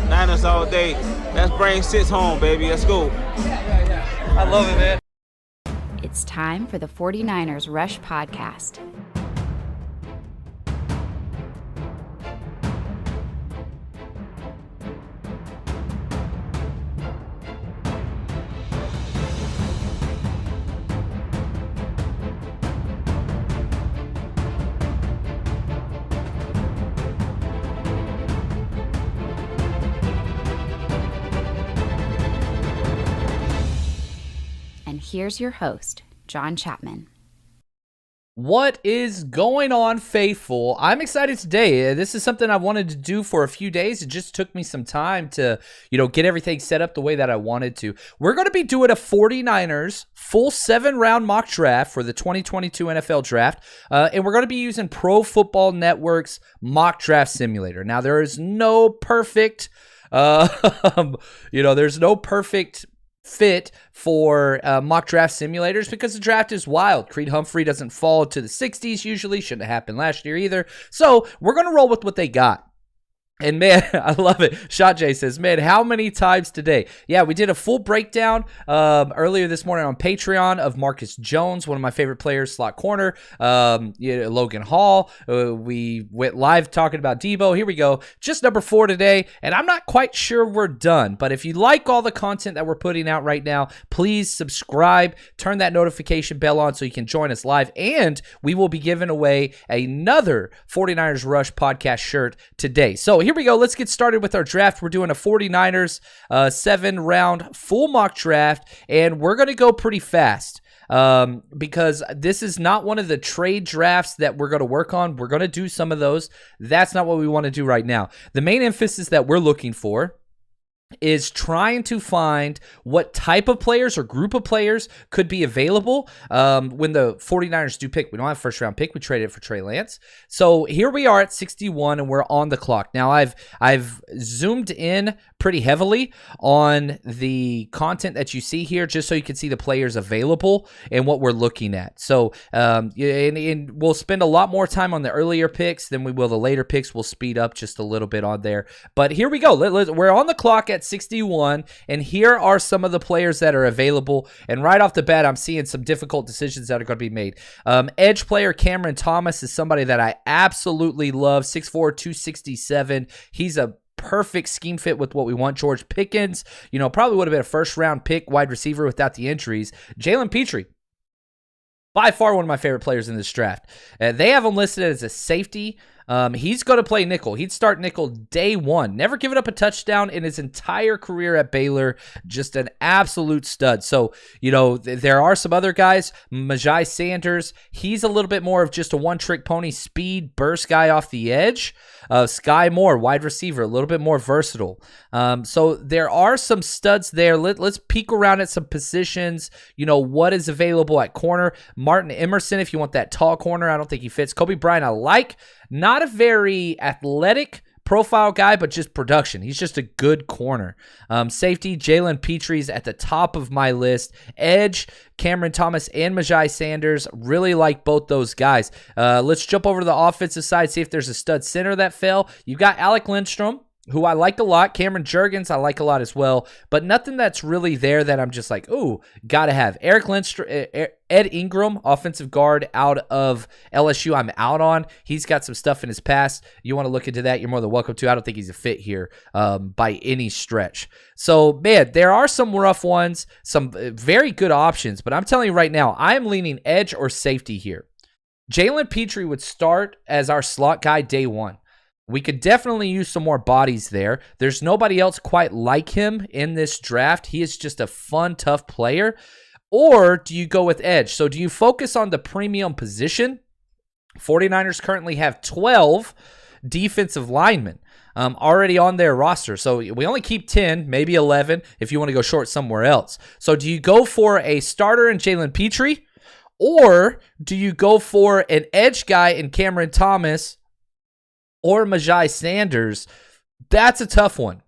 Niners all day. Let's bring 6 home, baby. Let's go. I love it, man. It's time for the 49ers Rush Podcast. And here's your host, John Chapman. What is going on, faithful? I'm excited today. This is something I've wanted to do for a few days. It just took me some time to, get everything set up the way that I wanted to. We're going to be doing a 49ers full 7-round mock draft for the 2022 NFL Draft, and we're going to be using Pro Football Network's mock draft simulator. Now, there is no perfect, there's no perfect fit for mock draft simulators because the draft is wild. Creed Humphrey doesn't fall to the 60s usually. Shouldn't have happened last year either. So we're going to roll with what they got. And man, I love it. Shot J says, man, how many times today? Yeah, we did a full breakdown earlier this morning on Patreon of Marcus Jones, one of my favorite players, slot corner, Logan Hall. We went live talking about Debo. Here we go. Just number 4 today. And I'm not quite sure we're done. But if you like all the content that we're putting out right now, please subscribe, turn that notification bell on so you can join us live. And we will be giving away another 49ers Rush podcast shirt today. So here we go. Let's get started with our draft. We're doing a 49ers 7-round full mock draft, and we're going to go pretty fast because this is not one of the trade drafts that we're going to work on. We're going to do some of those. That's not what we want to do right now. The main emphasis that we're looking for is trying to find what type of players or group of players could be available when the 49ers do pick. We don't have a first-round pick. We traded it for Trey Lance. So here we are at 61, and we're on the clock. Now, I've zoomed in pretty heavily on the content that you see here just so you can see the players available and what we're looking at. So and we'll spend a lot more time on the earlier picks than we will the later picks. We'll speed up just a little bit on there. But here we go. We're on the clock at 61, and here are some of the players that are available. And right off the bat, I'm seeing some difficult decisions that are going to be made. Edge player Cameron Thomas is somebody that I absolutely love. 6'4", 267. He's a perfect scheme fit with what we want. George Pickens, probably would have been a first-round pick wide receiver without the injuries. Jalen Petrie, by far one of my favorite players in this draft. They have him listed as a safety. He's going to play nickel. He'd start nickel day one. Never given up a touchdown in his entire career at Baylor. Just an absolute stud. So, there are some other guys. Majei Sanders, he's a little bit more of just a one-trick pony, speed, burst guy off the edge. Sky Moore, wide receiver, a little bit more versatile. So there are some studs there. Let's peek around at some positions. What is available at corner. Martin Emerson, if you want that tall corner, I don't think he fits. Kobe Bryant, I like. Not a very athletic profile guy, but just production. He's just a good corner. Safety, Jalen Petrie's at the top of my list. Edge, Cameron Thomas and Majei Sanders. Really like both those guys. Let's jump over to the offensive side, see if there's a stud center that fell. You've got Alec Lindstrom, who I like a lot. Cameron Jurgens, I like a lot as well. But nothing that's really there that I'm just like, ooh, gotta have. Eric Lindstrom, Ed Ingram, offensive guard out of LSU, I'm out on. He's got some stuff in his past. You want to look into that, you're more than welcome to. I don't think he's a fit here by any stretch. So, man, there are some rough ones, some very good options. But I'm telling you right now, I am leaning edge or safety here. Jalen Petrie would start as our slot guy day one. We could definitely use some more bodies there. There's nobody else quite like him in this draft. He is just a fun, tough player. Or do you go with edge? So do you focus on the premium position? 49ers currently have 12 defensive linemen already on their roster. So we only keep 10, maybe 11 if you want to go short somewhere else. So do you go for a starter in Jalen Petrie? Or do you go for an edge guy in Cameron Thomas or Majei Sanders? That's a tough one.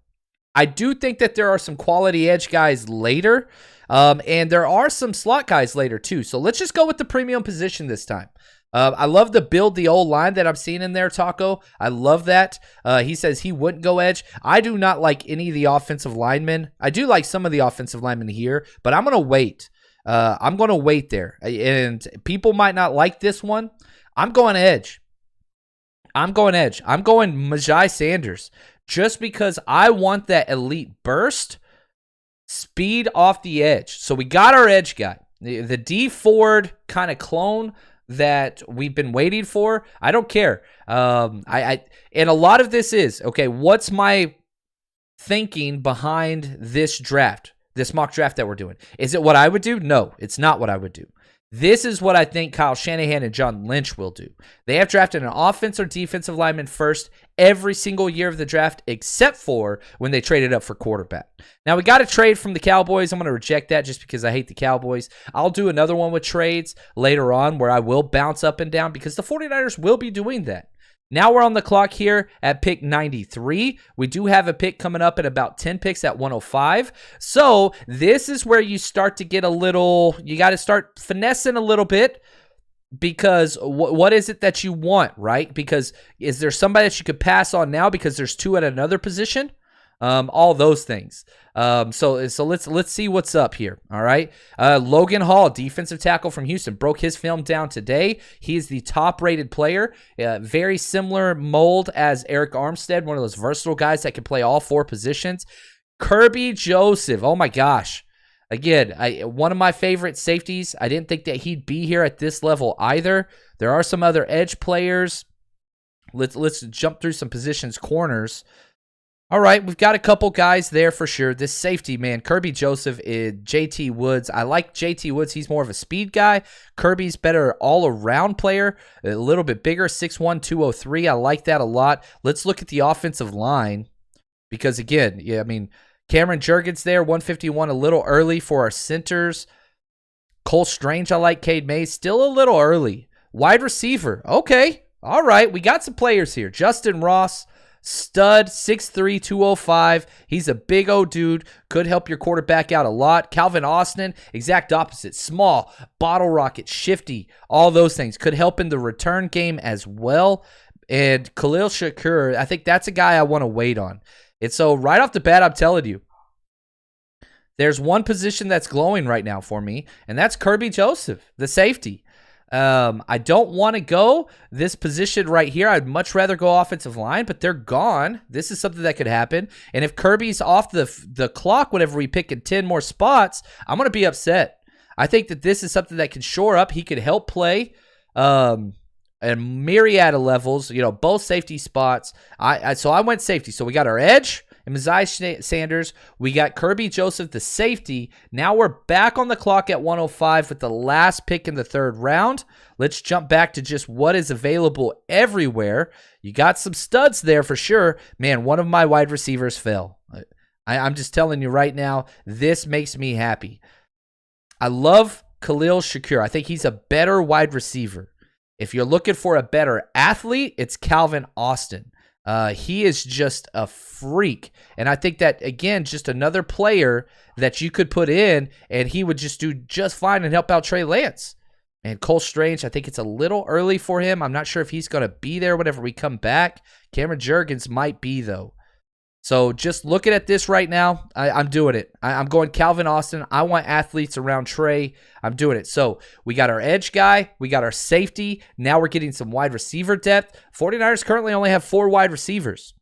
I do think that there are some quality edge guys later, and there are some slot guys later too. So let's just go with the premium position this time. I love the build the old line that I'm seeing in there, Taco. I love that. He says he wouldn't go edge. I do not like any of the offensive linemen. I do like some of the offensive linemen here, but I'm going to wait. I'm going to wait there. And people might not like this one. I'm going edge. I'm going Majei Sanders just because I want that elite burst, speed off the edge. So we got our edge guy. The D Ford kind of clone that we've been waiting for. I don't care. And a lot of this is, okay, what's my thinking behind this draft, this mock draft that we're doing? Is it what I would do? No, it's not what I would do. This is what I think Kyle Shanahan and John Lynch will do. They have drafted an offense or defensive lineman first every single year of the draft, except for when they traded up for quarterback. Now, we got a trade from the Cowboys. I'm going to reject that just because I hate the Cowboys. I'll do another one with trades later on where I will bounce up and down because the 49ers will be doing that. Now we're on the clock here at pick 93. We do have a pick coming up at about 10 picks at 105. So this is where you start to get a little, you got to start finessing a little bit because what is it that you want, right? Because is there somebody that you could pass on now because there's two at another position? All those things. So let's see what's up here. All right. Logan Hall, defensive tackle from Houston, broke his film down today. He is the top rated player. Very similar mold as Eric Armstead, one of those versatile guys that can play all four positions. Kirby Joseph. Oh my gosh. Again, one of my favorite safeties. I didn't think that he'd be here at this level either. There are some other edge players. Let's jump through some positions, corners. All right, we've got a couple guys there for sure. This safety, man, Kirby Joseph is JT Woods. I like JT Woods. He's more of a speed guy. Kirby's better all-around player, a little bit bigger, 6'1", 203. I like that a lot. Let's look at the offensive line because, again, yeah, I mean, Cameron Jurgens there, 151, a little early for our centers. Cole Strange, I like. Cade Mays, still a little early. Wide receiver, okay. All right, we got some players here. Justin Ross, stud, 6'3", 205. He's a big old dude. Could help your quarterback out a lot. Calvin Austin, exact opposite. Small, bottle rocket, shifty, all those things. Could help in the return game as well. And Khalil Shakur, I think that's a guy I want to wait on. And so right off the bat, I'm telling you, there's one position that's glowing right now for me, and that's Kirby Joseph, the safety. I don't want to go this position right here. I'd much rather go offensive line, but they're gone. This is something that could happen. And if Kirby's off the clock whenever we pick in 10 more spots, I'm going to be upset. I think that this is something that can shore up. He could help play a myriad of levels, both safety spots. So I went safety. So we got our edge and Majei Sanders. We got Kirby Joseph, the safety. Now we're back on the clock at 105 with the last pick in the third round. Let's jump back to just what is available everywhere. You got some studs there for sure. Man, one of my wide receivers fell. I'm just telling you right now, this makes me happy. I love Khalil Shakur. I think he's a better wide receiver. If you're looking for a better athlete, it's Calvin Austin. He is just a freak. And I think that, again, just another player that you could put in, and he would just do just fine and help out Trey Lance. And Cole Strange, I think it's a little early for him. I'm not sure if he's going to be there whenever we come back. Cameron Jurgens might be, though. So just looking at this right now, I'm doing it. I'm going Calvin Austin. I want athletes around Trey. I'm doing it. So we got our edge guy. We got our safety. Now we're getting some wide receiver depth. 49ers currently only have 4 wide receivers.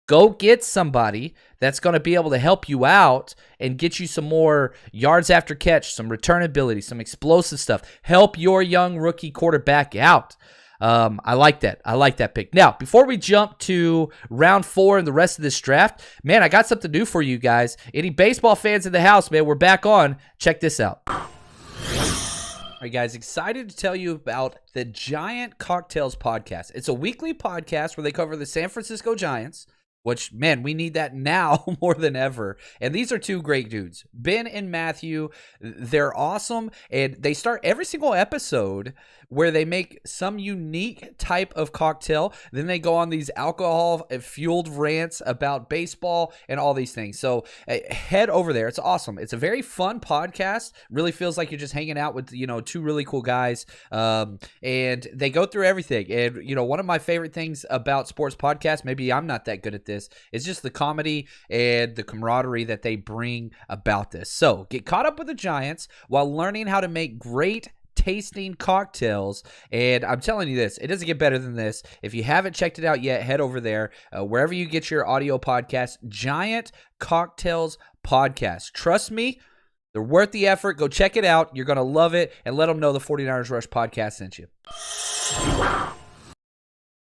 Go get somebody that's going to be able to help you out and get you some more yards after catch, some return ability, some explosive stuff. Help your young rookie quarterback out. I like that. I like that pick. Now, before we jump to round 4 and the rest of this draft, man, I got something new for you guys. Any baseball fans in the house, man, we're back on. Check this out. All right, guys, excited to tell you about the Giant Cocktails podcast. It's a weekly podcast where they cover the San Francisco Giants which, man, we need that now more than ever. And these are two great dudes. Ben and Matthew, they're awesome. And they start every single episode where they make some unique type of cocktail. Then they go on these alcohol-fueled rants about baseball and all these things. So head over there. It's awesome. It's a very fun podcast. Really feels like you're just hanging out with, two really cool guys. And they go through everything. And, one of my favorite things about sports podcasts, maybe I'm not that good at this, is just the comedy and the camaraderie that they bring about this. So get caught up with the Giants while learning how to make great tasting cocktails. And I'm telling you this, it doesn't get better than this. If you haven't checked it out yet, head over there. Wherever you get your audio podcast, Giant Cocktails Podcast. Trust me, they're worth the effort. Go check it out. You're going to love it. And let them know the 49ers Rush podcast sent you.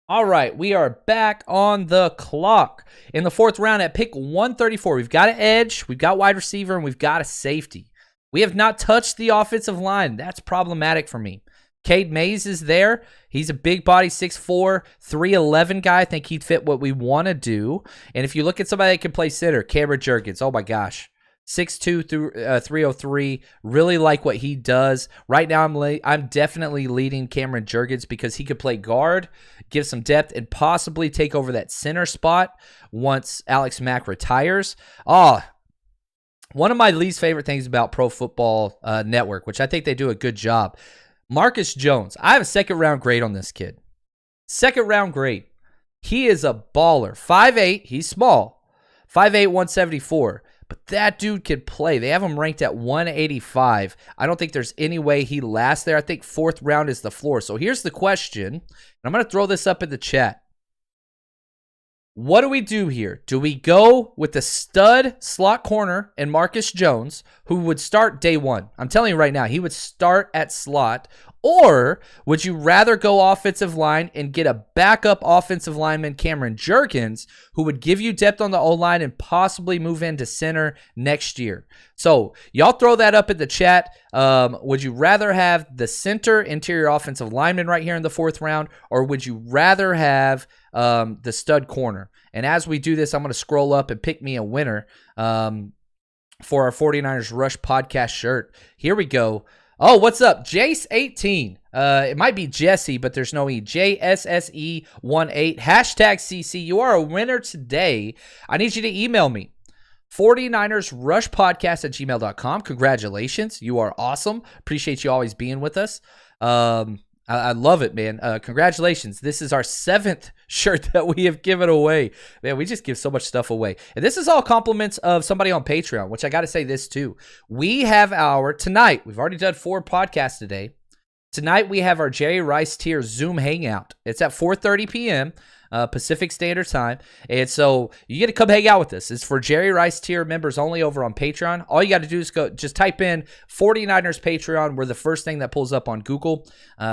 All right, we are back on the clock. In the fourth round at pick 134, we've got an edge, we've got wide receiver, and we've got a safety. We have not touched the offensive line. That's problematic for me. Cade Mays is there. He's a big body, 6'4", 311 guy. I think he'd fit what we want to do. And if you look at somebody that can play center, Cameron Jurgens, oh my gosh. 6'2" through 303. Really like what he does. Right now, I'm definitely leading Cameron Jurgens because he could play guard, give some depth, and possibly take over that center spot once Alex Mack retires. One of my least favorite things about Pro Football Network, which I think they do a good job, Marcus Jones. I have a second-round grade on this kid. Second-round grade. He is a baller. 5'8", he's small. 5'8", 174. But that dude can play. They have him ranked at 185. I don't think there's any way he lasts there. I think fourth round is the floor. So here's the question, and I'm going to throw this up in the chat. What do we do here? Do we go with the stud slot corner and Marcus Jones, who would start day one? I'm telling you right now, he would start at slot. Or would you rather go offensive line and get a backup offensive lineman, Cameron Jurgens, who would give you depth on the O-line and possibly move into center next year? So y'all throw that up in the chat. Would you rather have the center interior offensive lineman right here in the fourth round, or would you rather have the stud corner? And as we do this, I'm going to scroll up and pick me a winner for our 49ers Rush podcast shirt. Here we go. Oh, what's up? Jace18. It might be Jesse, but there's no E. JSSE18. Hashtag CC. You are a winner today. I need you to email me. 49ersRushPodcast@gmail.com. Congratulations. You are awesome. Appreciate you always being with us. I love it, man. Congratulations. This is our 7th shirt that we have given away. Man, we just give so much stuff away. And this is all compliments of somebody on Patreon, which I got to say this too. We have tonight, we've already done 4 podcasts today. Tonight we have our Jerry Rice tier Zoom hangout. It's at 4:30 p.m. Pacific Standard Time. And so you get to come hang out with us. It's for Jerry Rice tier members only over on Patreon. All you got to do is just type in 49ers Patreon. We're the first thing that pulls up on Google.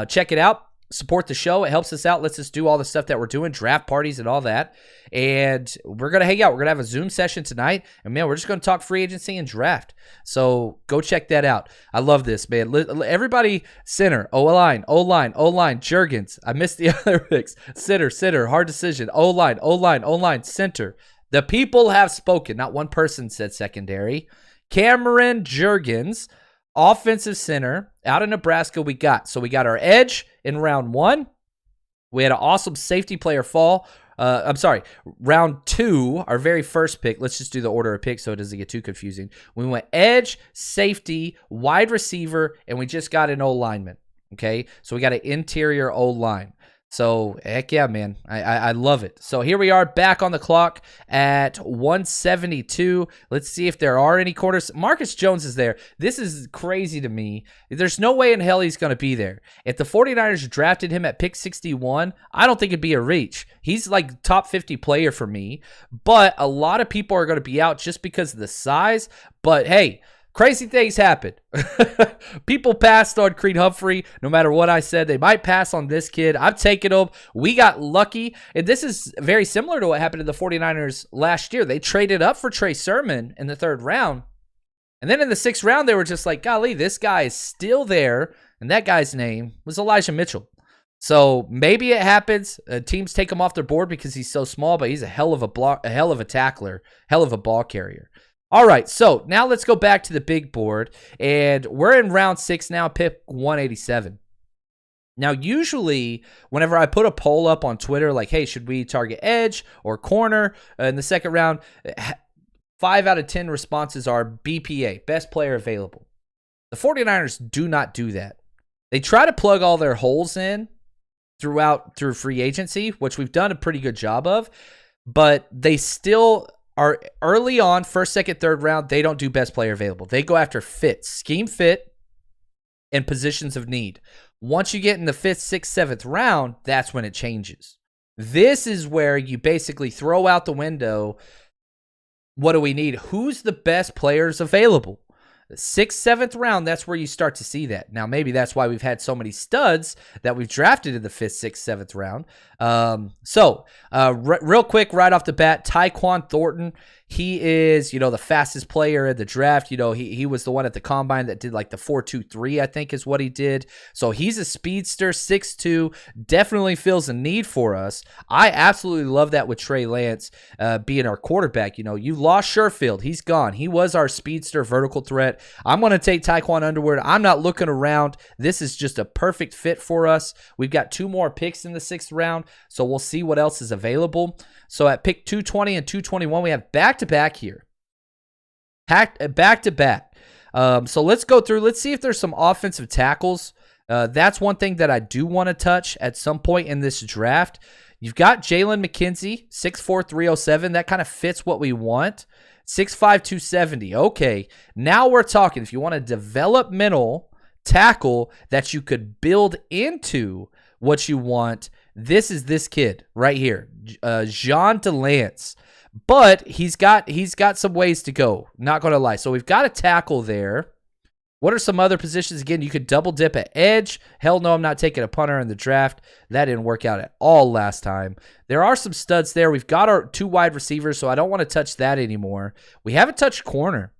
Check it out. Support the show. It helps us out. Lets us do all the stuff that we're doing, draft parties and all that. And we're going to hang out. We're going to have a Zoom session tonight. And, man, we're just going to talk free agency and draft. So go check that out. I love this, man. Everybody, center, O-line, Jurgens. I missed the other picks. Center, hard decision. O-line, center. The people have spoken. Not one person said secondary. Cameron Jurgens, offensive center, out of Nebraska we got. So we got our edge in round 1. We had an awesome safety player fall. Round 2, our very first pick. Let's just do the order of picks so it doesn't get too confusing. We went edge, safety, wide receiver, and we just got an O-lineman. Okay, so we got an interior O-line. So, heck yeah, man. I love it. So, here we are back on the clock at 172. Let's see if there are any corners. Marcus Jones is there. This is crazy to me. There's no way in hell he's going to be there. If the 49ers drafted him at pick 61, I don't think it'd be a reach. He's like top 50 player for me. But a lot of people are going to be out just because of the size. But, hey, crazy things happen. People passed on Creed Humphrey. No matter what I said, they might pass on this kid. I'm taking him. We got lucky. And this is very similar to what happened to the 49ers last year. They traded up for Trey Sermon in the 3rd round. And then in the 6th round, they were just like, golly, this guy is still there. And that guy's name was Elijah Mitchell. So maybe it happens. Teams take him off their board because he's so small, but he's a hell of a tackler, hell of a ball carrier. All right, so now let's go back to the big board, and we're in round 6 now, pick 187. Now, usually, whenever I put a poll up on Twitter, like, hey, should we target edge or corner in the second round, 5 out of 10 responses are BPA, best player available. The 49ers do not do that. They try to plug all their holes in through free agency, which we've done a pretty good job of, but they still are early on, first, second, third round, they don't do best player available. They go after fit, scheme fit, and positions of need. Once you get in the 5th, 6th, 7th round, that's when it changes. This is where you basically throw out the window, what do we need? Who's the best players available? The 6th, 7th round, that's where you start to see that. Now, maybe that's why we've had so many studs that we've drafted in the 5th, 6th, 7th round. Real quick, right off the bat, Tyquan Thornton. He is, the fastest player in the draft. He was the one at the combine that did like the 4.23, I think is what he did. So he's a speedster, 6'2", definitely feels a need for us. I absolutely love that with Trey Lance being our quarterback. You lost Sherfield. He's gone. He was our speedster vertical threat. I'm going to take Tyquan Underwood. I'm not looking around. This is just a perfect fit for us. We've got 2 more picks in the 6th round, so we'll see what else is available. So at pick 220 and 221, we have back-to-back here. Back-to-back. So let's go through. Let's see if there's some offensive tackles. That's one thing that I do want to touch at some point in this draft. You've got Jalen McKenzie, 6'4", 307. That kind of fits what we want. 6'5", 270. Okay, now we're talking. If you want a developmental tackle that you could build into what you want, this is this kid right here, Jean Delance. But he's got some ways to go, not going to lie. So we've got a tackle there. What are some other positions? Again, you could double dip at edge. Hell no, I'm not taking a punter in the draft. That didn't work out at all last time. There are some studs there. We've got our 2 wide receivers, so I don't want to touch that anymore. We haven't touched corner.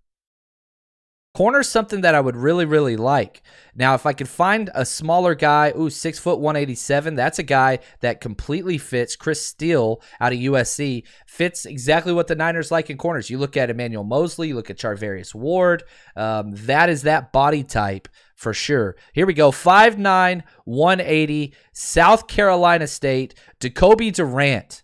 Corner's something that I would really, really like. Now, if I could find a smaller guy, 6 foot 187, that's a guy that completely fits. Chris Steele out of USC fits exactly what the Niners like in corners. You look at Emmanuel Mosley, you look at Charvarius Ward. That is that body type for sure. Here we go. 5'9", 180, South Carolina State, Jacoby Durant.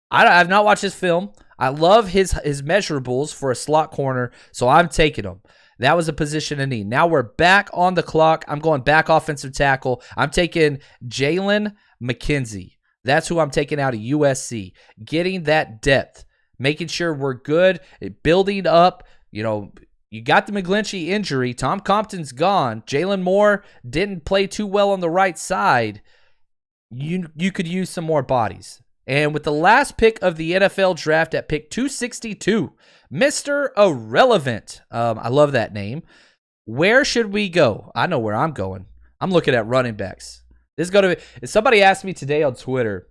I've not watched his film. I love his measurables for a slot corner, so I'm taking him. That was a position of need. Now we're back on the clock. I'm going back offensive tackle. I'm taking Jalen McKenzie. That's who I'm taking out of USC. Getting that depth. Making sure we're good. Building up. You got the McGlinchey injury. Tom Compton's gone. Jalen Moore didn't play too well on the right side. You could use some more bodies. And with the last pick of the NFL draft at pick 262, Mr. Irrelevant. I love that name. Where should we go? I know where I'm going. I'm looking at running backs. This is going to be. Somebody asked me today on Twitter.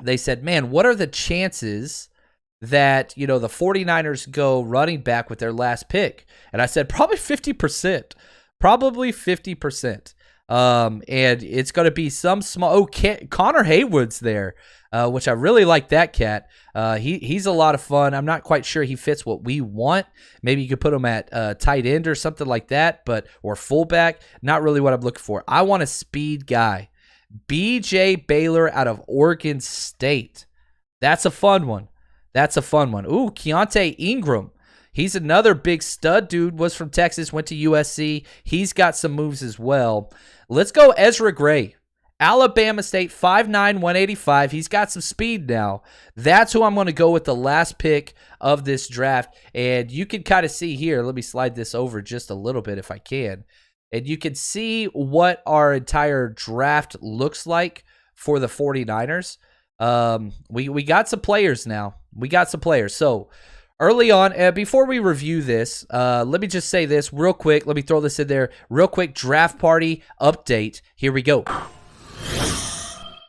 They said, man, what are the chances that, the 49ers go running back with their last pick? And I said, probably 50%. Probably 50%. And it's going to be some small. Connor Haywood's there, which I really like that cat. He's a lot of fun. I'm not quite sure he fits what we want. Maybe you could put him at tight end or something like that, or fullback. Not really what I'm looking for. I want a speed guy. BJ Baylor out of Oregon State. That's a fun one. Ooh, Keontae Ingram. He's another big stud dude, was from Texas, went to USC. He's got some moves as well. Let's go Ezra Gray. Alabama State, 5'9", 185. He's got some speed now. That's who I'm going to go with the last pick of this draft. And you can kind of see here, let me slide this over just a little bit if I can. And you can see what our entire draft looks like for the 49ers. We got some players now. So early on, before we review this, let me just say this real quick. Let me throw this in there. Real quick draft party update. Here we go.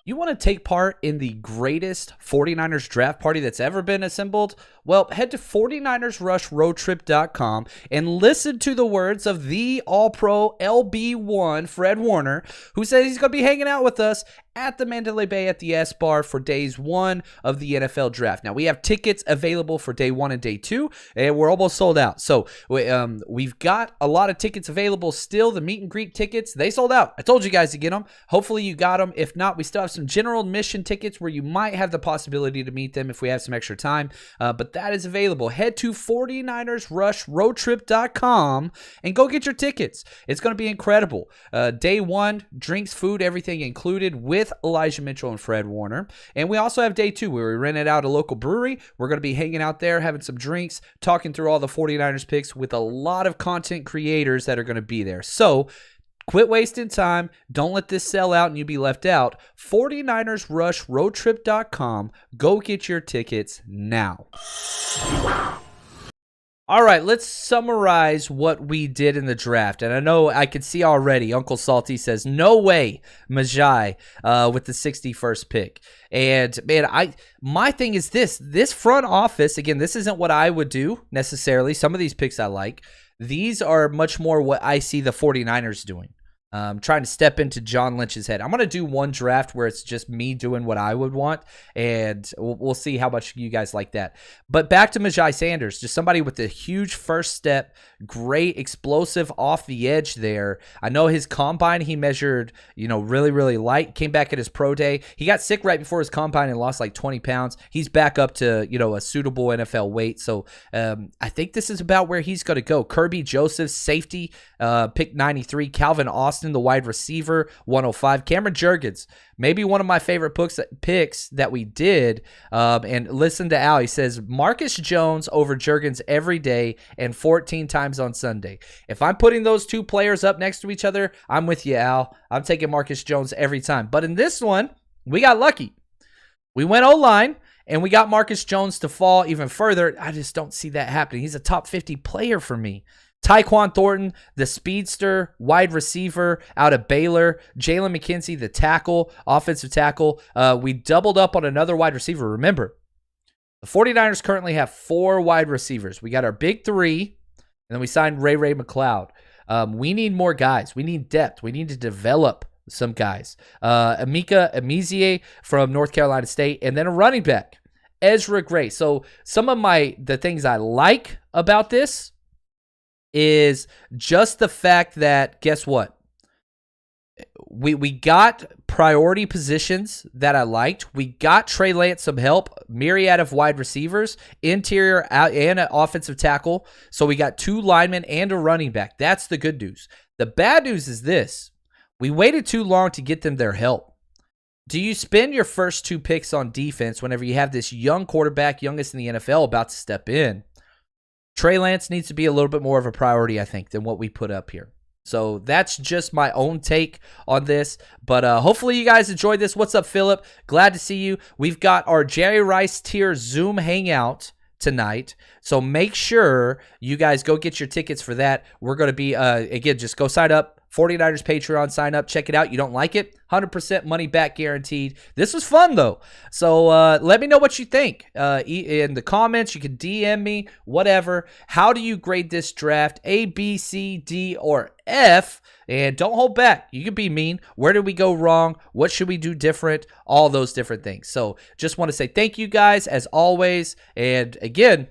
You want to take part in the greatest 49ers draft party that's ever been assembled? Well, head to 49ersrushroadtrip.com and listen to the words of the All-Pro LB1, Fred Warner, who says he's going to be hanging out with us at the Mandalay Bay at the S-Bar for days 1 of the NFL draft. Now, we have tickets available for day 1 and day 2, and we're almost sold out. So we've got a lot of tickets available still. The meet and greet tickets, they sold out. I told you guys to get them. Hopefully you got them. If not, we still have some general admission tickets where you might have the possibility to meet them if we have some extra time. But that is available. Head to 49ersrushroadtrip.com and go get your tickets. It's going to be incredible. Day 1, drinks, food, everything included with Elijah Mitchell and Fred Warner. And we also have day 2 where we rented out a local brewery. We're going to be hanging out there, having some drinks, talking through all the 49ers picks with a lot of content creators that are going to be there. So quit wasting time. Don't let this sell out and you be left out. 49ersrushroadtrip.com. Go get your tickets now. All right, let's summarize what we did in the draft. And I know I can see already, Uncle Salty says, no way, Majei, with the 61st pick. And, man, my thing is this front office, again, this isn't what I would do necessarily. Some of these picks I like. These are much more what I see the 49ers doing. Trying to step into John Lynch's head. I'm going to do one draft where it's just me doing what I would want, and we'll see how much you guys like that. But back to Majei Sanders, just somebody with a huge first step, great explosive off the edge there. I know his combine, he measured, really, really light, came back at his pro day. He got sick right before his combine and lost like 20 pounds. He's back up to, a suitable NFL weight. So I think this is about where he's going to go. Kirby Joseph, safety, pick 93. Calvin Austin, the wide receiver, 105. Cameron Jurgens, maybe one of my favorite picks that we did. And listen to Al. He says, Marcus Jones over Jurgens every day and 14 times on Sunday. If I'm putting those two players up next to each other, I'm with you, Al. I'm taking Marcus Jones every time. But in this one, we got lucky. We went O-line, and we got Marcus Jones to fall even further. I just don't see that happening. He's a top 50 player for me. Tyquan Thornton, the speedster, wide receiver out of Baylor. Jalen McKenzie, the tackle, offensive tackle. We doubled up on another wide receiver. Remember, the 49ers currently have 4 wide receivers. We got our big 3, and then we signed Ray McLeod. We need more guys. We need depth. We need to develop some guys. Emeka Emezie from North Carolina State, and then a running back, Ezra Gray. So some of the things I like about this is just the fact that, guess what? We got priority positions that I liked. We got Trey Lance some help, myriad of wide receivers, interior and an offensive tackle. So we got 2 linemen and a running back. That's the good news. The bad news is this. We waited too long to get them their help. Do you spend your first 2 picks on defense whenever you have this young quarterback, youngest in the NFL, about to step in? Trey Lance needs to be a little bit more of a priority, I think, than what we put up here. So that's just my own take on this. But hopefully you guys enjoyed this. What's up, Philip? Glad to see you. We've got our Jerry Rice tier Zoom hangout tonight. So make sure you guys go get your tickets for that. We're going to be, again, just go sign up. 49ers Patreon, sign up, check it out. You don't like it? 100% money back guaranteed. This was fun, though. So let me know what you think. In the comments, you can DM me, whatever. How do you grade this draft? A, B, C, D, or F? And don't hold back. You can be mean. Where did we go wrong? What should we do different? All those different things. So just want to say thank you guys, as always. And again,